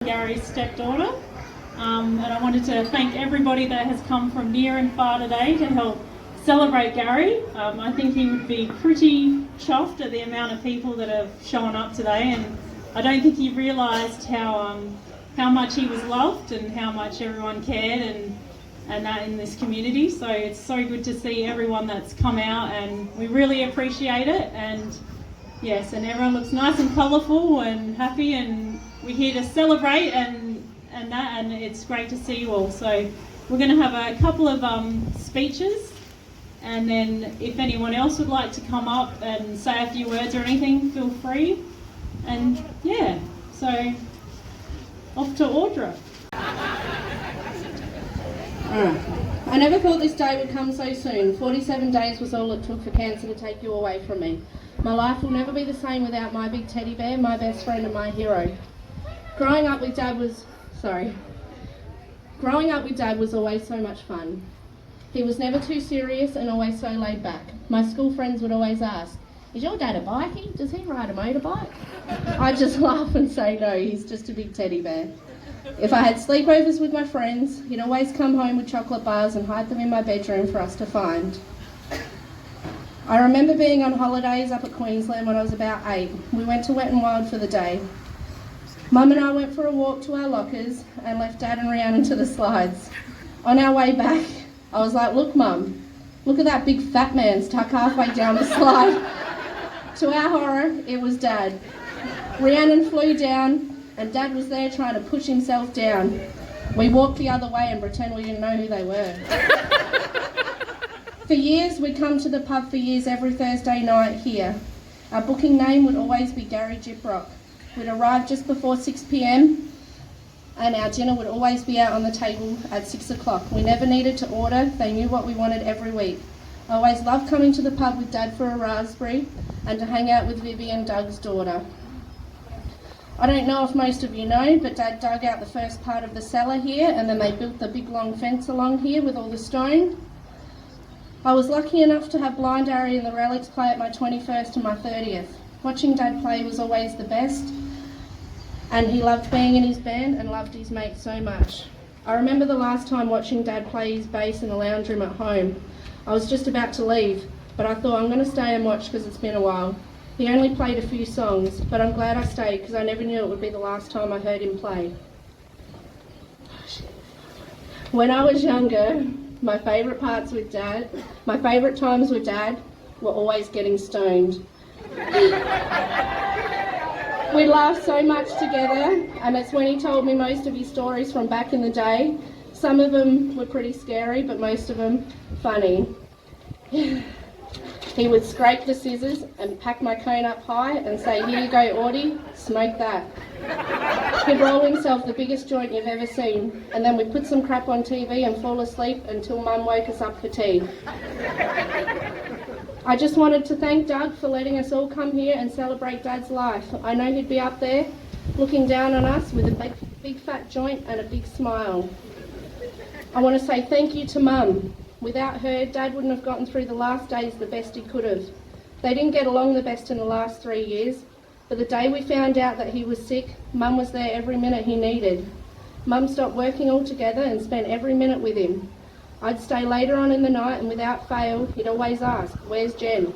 Gary's stepdaughter. And I wanted to thank everybody that has come from near and far today to help celebrate Gary. I think he would be pretty chuffed at the amount of people that have shown up today, and I don't think he realised how much he was loved and how much everyone cared and that in this community. So it's so good to see everyone that's come out, and we really appreciate it. And yes, and everyone looks nice and colourful and happy, and we're here to celebrate and it's great to see you all. So we're going to have a couple of speeches, and then if anyone else would like to come up and say a few words or anything, feel free. And yeah, so off to Audra. I never thought this day would come so soon. 47 days was all it took for cancer to take you away from me. My life will never be the same without my big teddy bear, my best friend and my hero. Growing up with Dad was always so much fun. He was never too serious and always so laid back. My school friends would always ask, "Is your dad a bikie? Does he ride a motorbike?" I'd just laugh and say, "No, he's just a big teddy bear." If I had sleepovers with my friends, he'd always come home with chocolate bars and hide them in my bedroom for us to find. I remember being on holidays up at Queensland when I was about 8. We went to Wet n Wild for the day. Mum and I went for a walk to our lockers and left Dad and Rhiannon to the slides. On our way back, I was like, "Look, Mum, look at that big fat man stuck halfway down the slide." To our horror, it was Dad. Rhiannon flew down and Dad was there trying to push himself down. We walked the other way and pretend we didn't know who they were. For years, we'd come to the pub for years every Thursday night here. Our booking name would always be Gary Gyprock. We'd arrive just before 6 p.m. and our dinner would always be out on the table at 6 o'clock. We never needed to order, they knew what we wanted every week. I always loved coming to the pub with Dad for a raspberry and to hang out with Vivian, Doug's daughter. I don't know if most of you know, but Dad dug out the first part of the cellar here and then they built the big long fence along here with all the stone. I was lucky enough to have Blind Harry and the Relics play at my 21st and my 30th. Watching Dad play was always the best, and he loved being in his band and loved his mates so much. I remember the last time watching Dad play his bass in the lounge room at home. I was just about to leave, but I thought I'm going to stay and watch because it's been a while. He only played a few songs, but I'm glad I stayed because I never knew it would be the last time I heard him play. When I was younger, my favourite times with Dad were always getting stoned. We laughed so much together, and it's when he told me most of his stories from back in the day. Some of them were pretty scary, but most of them funny. He would scrape the scissors and pack my cone up high and say, "Here you go, Audie, smoke that." He'd roll himself the biggest joint you've ever seen, and then we'd put some crap on TV and fall asleep until Mum woke us up for tea. I just wanted to thank Doug for letting us all come here and celebrate Dad's life. I know he'd be up there looking down on us with a big fat joint and a big smile. I want to say thank you to Mum. Without her, Dad wouldn't have gotten through the last days the best he could have. They didn't get along the best in the last 3 years, but the day we found out that he was sick, Mum was there every minute he needed. Mum stopped working altogether and spent every minute with him. I'd stay later on in the night and without fail, he'd always ask, "Where's Jen?"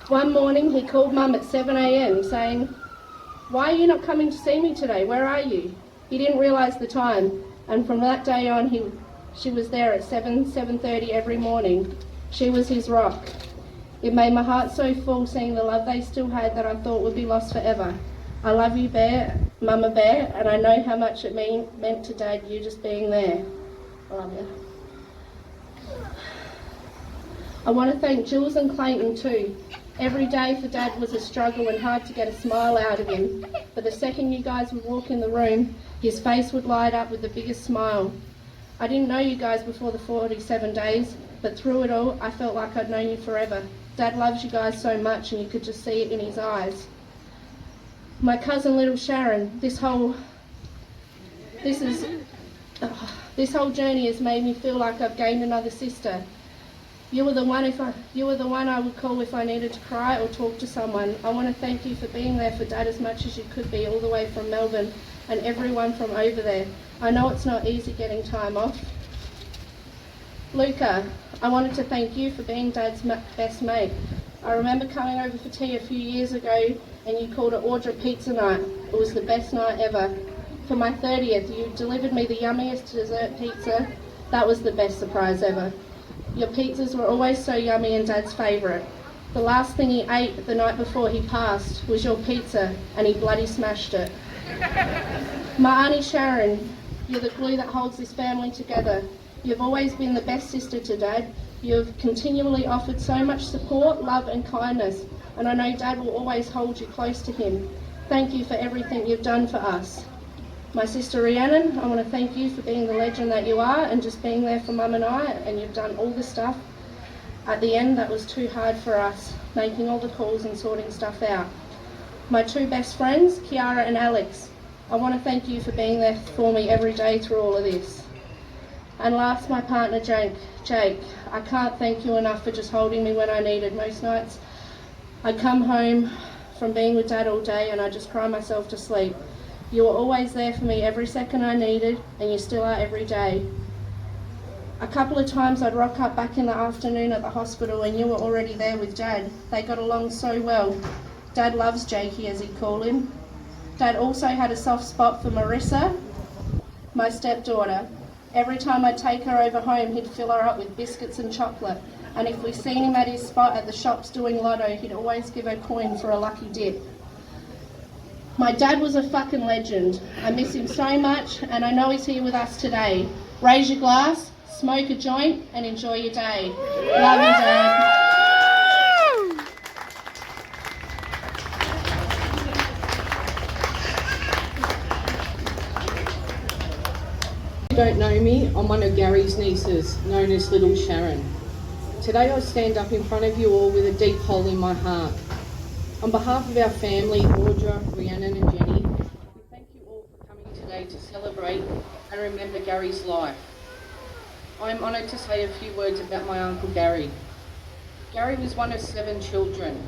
One morning he called Mum at 7 a.m. saying, "Why are you not coming to see me today? Where are you?" He didn't realise the time, and from that day on she was there at 7:30 every morning. She was his rock. It made my heart so full seeing the love they still had that I thought would be lost forever. I love you, Bear, Mama Bear, and I know how much it meant to Dad, you just being there. I love you. I want to thank Jules and Clayton too. Every day for Dad was a struggle and hard to get a smile out of him, but the second you guys would walk in the room, his face would light up with the biggest smile. I didn't know you guys before the 47 days, but through it all, I felt like I'd known you forever. Dad loves you guys so much and you could just see it in his eyes. My cousin little Sharon, this whole journey has made me feel like I've gained another sister. You were the one I would call if I needed to cry or talk to someone. I want to thank you for being there for Dad as much as you could be all the way from Melbourne. and everyone from over there. I know it's not easy getting time off. Luca, I wanted to thank you for being Dad's best mate. I remember coming over for tea a few years ago and you called it Audra Pizza Night. It was the best night ever. For my 30th, you delivered me the yummiest dessert pizza. That was the best surprise ever. Your pizzas were always so yummy and Dad's favourite. The last thing he ate the night before he passed was your pizza and he bloody smashed it. My Auntie Sharon, you're the glue that holds this family together. You've always been the best sister to Dad. You've continually offered so much support, love and kindness, and I know Dad will always hold you close to him. Thank you for everything you've done for us. My sister Rhiannon, I want to thank you for being the legend that you are and just being there for Mum and I, and you've done all the stuff at the end that was too hard for us, making all the calls and sorting stuff out. My two best friends, Kiara and Alex, I want to thank you for being there for me every day through all of this. And last, my partner Jake, I can't thank you enough for just holding me when I needed. Most nights I'd come home from being with Dad all day and I just cry myself to sleep. You were always there for me every second I needed, and you still are every day. A couple of times I'd rock up back in the afternoon at the hospital and you were already there with Dad. They got along so well. Dad loves Jakey, as he'd call him. Dad also had a soft spot for Marissa, my stepdaughter. Every time I'd take her over home, he'd fill her up with biscuits and chocolate. And if we seen him at his spot at the shops doing lotto, he'd always give her coin for a lucky dip. My dad was a fucking legend. I miss him so much, and I know he's here with us today. Raise your glass, smoke a joint, and enjoy your day. Love you, Dad. If you don't know me, I'm one of Gary's nieces, known as Little Sharon. Today I stand up in front of you all with a deep hole in my heart. On behalf of our family, Audra, Rhiannon and Jenny, we thank you all for coming today to celebrate and remember Gary's life. I am honoured to say a few words about my Uncle Gary. Gary was one of 7 children.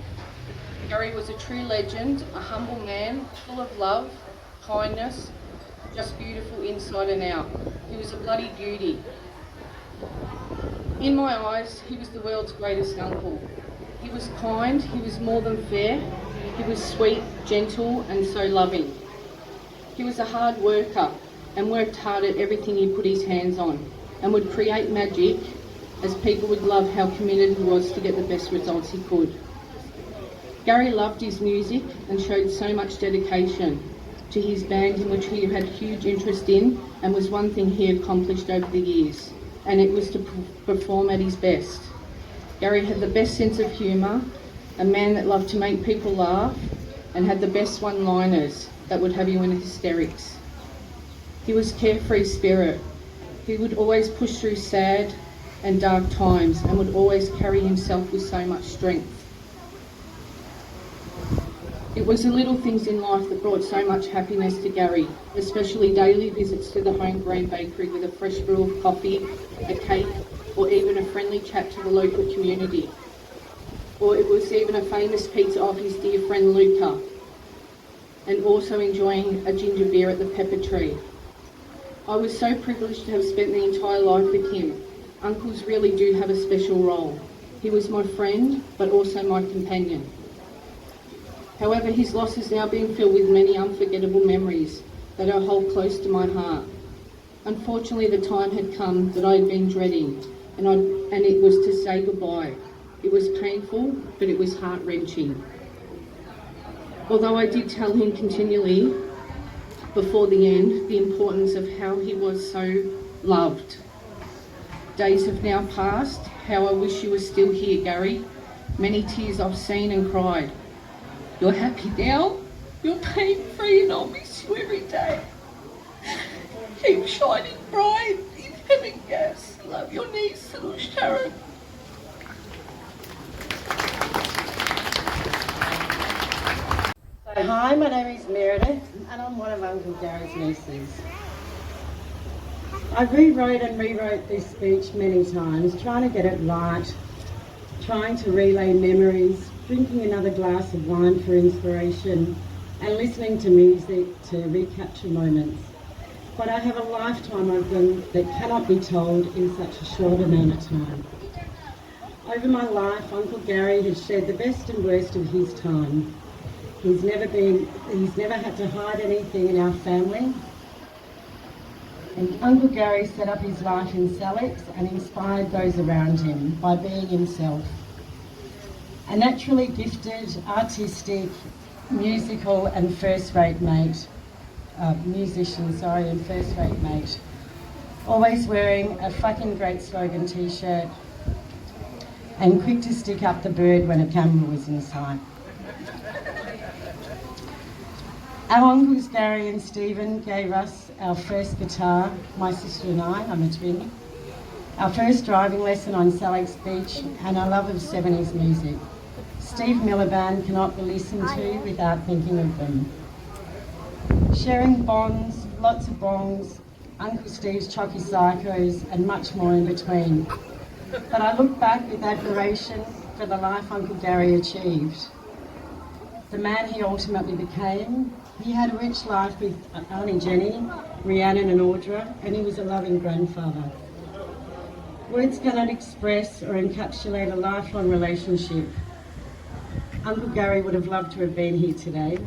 Gary was a true legend, a humble man, full of love, kindness, just beautiful inside and out. He was a bloody beauty. In my eyes, he was the world's greatest uncle. He was kind, he was more than fair, he was sweet, gentle and so loving. He was a hard worker and worked hard at everything he put his hands on and would create magic as people would love how committed he was to get the best results he could. Gary loved his music and showed so much dedication to his band, in which he had huge interest in, and was one thing he accomplished over the years, and it was to perform at his best. Gary had the best sense of humour, a man that loved to make people laugh, and had the best one-liners that would have you in hysterics. He was carefree spirit. He would always push through sad and dark times and would always carry himself with so much strength. It was the little things in life that brought so much happiness to Gary, especially daily visits to the home-grown bakery with a fresh brew of coffee, a cake, or even a friendly chat to the local community. Or it was even a famous pizza off his dear friend Luca, and also enjoying a ginger beer at the Pepper Tree. I was so privileged to have spent the entire life with him. Uncles really do have a special role. He was my friend, but also my companion. However, his loss is now being filled with many unforgettable memories that I hold close to my heart. Unfortunately, the time had come that I had been dreading, and it was to say goodbye. It was painful, but it was heart-wrenching. Although I did tell him continually before the end the importance of how he was so loved. Days have now passed. How I wish you were still here, Gary. Many tears I've seen and cried. You're happy now, you're pain-free, and I'll miss you every day. Keep shining bright in heaven, yes. Love your niece, Little Sharon. So, hi, my name is Meredith, and I'm one of Uncle Gary's nieces. I rewrote this speech many times, trying to get it right, trying to relay memories, drinking another glass of wine for inspiration, and listening to music to recapture moments. But I have a lifetime of them that cannot be told in such a short amount of time. Over my life, Uncle Gary has shared the best and worst of his time. He's never had to hide anything in our family. And Uncle Gary set up his life in Salix and inspired those around him by being himself. A naturally gifted, artistic, musical and first-rate mate. And first-rate mate. Always wearing a fucking great slogan t-shirt and quick to stick up the bird when a camera was in sight. Our uncles Gary and Stephen gave us our first guitar, my sister and I'm a twin, our first driving lesson on Salix Beach and our love of 70s music. Steve Miller Band cannot be listened to without thinking of them. Sharing bonds, lots of bongs, Uncle Steve's Chocky Psychos and much more in between. But I look back with admiration for the life Uncle Gary achieved. The man he ultimately became. He had a rich life with Auntie Jenny, Rhiannon and Audra, and he was a loving grandfather. Words cannot express or encapsulate a lifelong relationship. Uncle Gary would have loved to have been here today.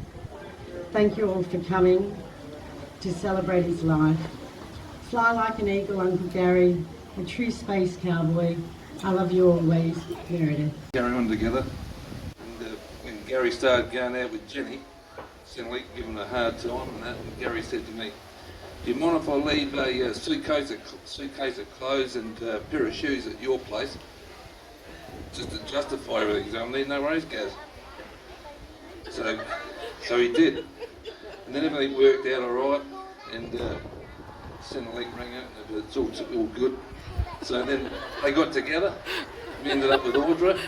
Thank you all for coming to celebrate his life. Fly like an eagle, Uncle Gary, a true space cowboy. I love you always, Meredith. Carry on together. And when Gary started going out with Jenny, suddenly giving him a hard time and that, and Gary said to me, "Do you mind if I leave a suitcase of clothes and a pair of shoes at your place? Just to justify everything." So I need no worries, Gaz. So he did. And then everything worked out alright, and Centrelink rang out and it's all good. So then they got together. We ended up with Audra.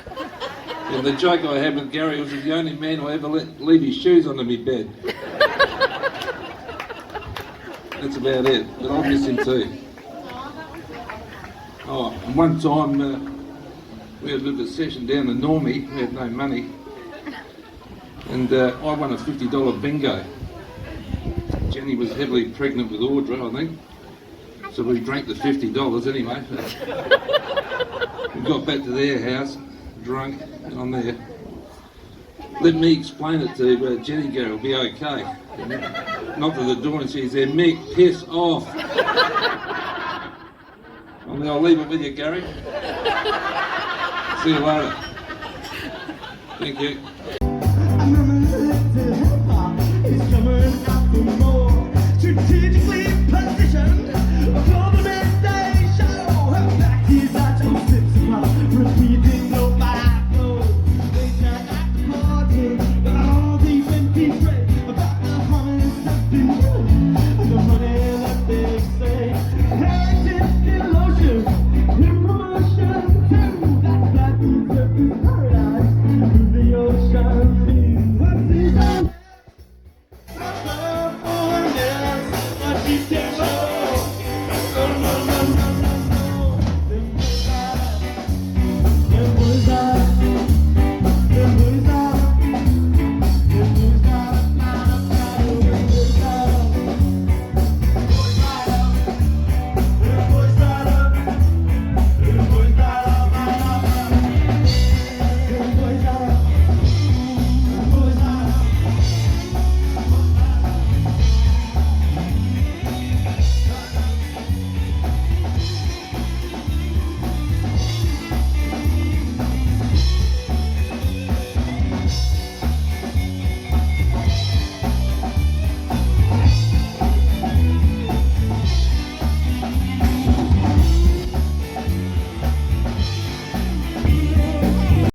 And the joke I had with Gary was the only man I ever let leave his shoes under my bed. That's about it, but I miss him too. Oh, and one time we had a bit of a session down in Normie, we had no money, and I won a $50 bingo. Jenny was heavily pregnant with Audra, I think, so we drank the $50 anyway. We got back to their house, drunk, and I'm there. Let me explain it to Jenny, Gary, it'll be okay. Knocked at the door and she said, "Mick, piss off." I'll leave it with you, Gary. See you later. Thank you. Strategically positioned for the midday show. Black at your slips, repeating no Bible. They can't act according, but all these empty threats about the honey that's been given and the money that they say. Heritage in lotion, in promotion too. That black is paradise in the ocean. What's his name? She